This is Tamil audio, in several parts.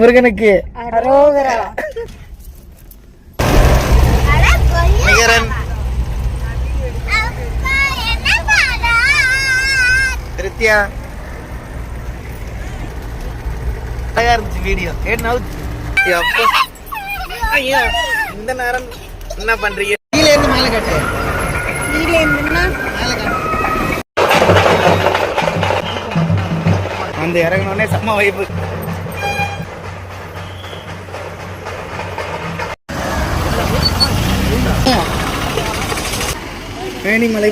முருகனுக்கு நிகரன் திருத்தியா அழகா இருந்துச்சு வீடியோ. ஐயா இந்த நேரம் என்ன பண்றீங்க? கீழே இருந்து மேல காட்டு. கீழே இருந்துன்னா மேல காட்டு. வந்து இறங்கினோடனே செம்ம வைப்பு. வேணிமலை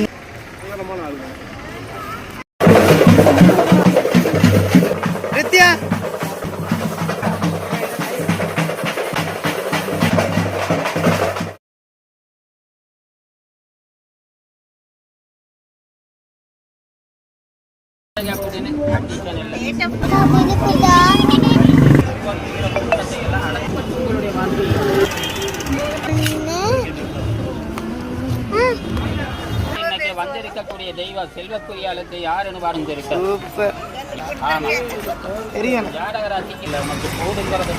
நித்யா வந்திருக்கக்கூடிய தெய்வ செல்வக்குரியாளுக்கு யாருன்னு வாழ்ந்திருக்க ஜாதகராசிக்கு நமக்கு போடுங்கிறது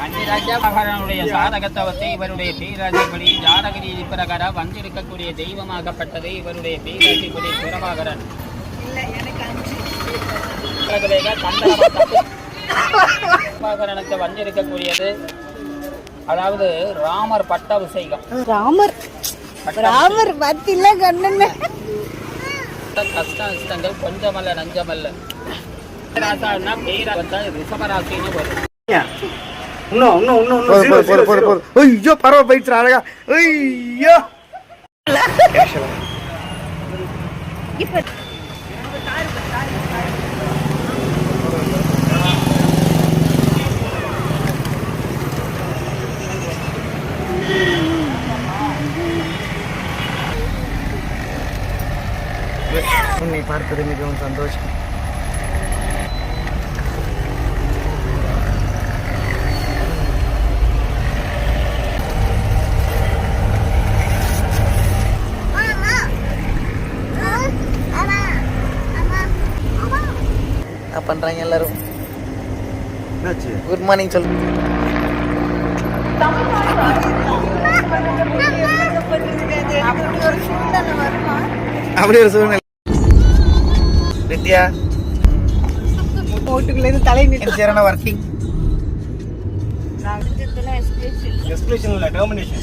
கன்னிராஜா மகாரானுடைய சாதகத்தவத்தை இவருடைய பேராசிப்படி ஜாதக ரீதி பிரகாரம் வந்திருக்கக்கூடிய தெய்வமாகப்பட்டது இவருடைய பேராசிப்படி பிரபாகரன் பிரபாகரனுக்கு வந்திருக்கக்கூடியது அதாவது ராமர் பட்டாபிஷேகம். ராமர் பத்தில கண்ணன் கஷ்ட இஷ்டங்கள் கொஞ்சமல்ல நஞ்சமல்ல. ரிஷபராசின்னு வரும். ஐயோ பரவ போயிடுச்சு அழகா. ஐயோ உன்னை பார்ப்பது மிகவும் சந்தோஷம். பண்றாங்க எல்லாரும். குட் மார்னிங் சொல்லு. அப்படி ஒரு சூழ்நிலை வித்யா ஓட்டுக்குள்ள இருந்து தலை நிச்சயமான ஒர்க்கிங் எக்ஸ்பிரஷன் இல்ல டெர்மினேஷன்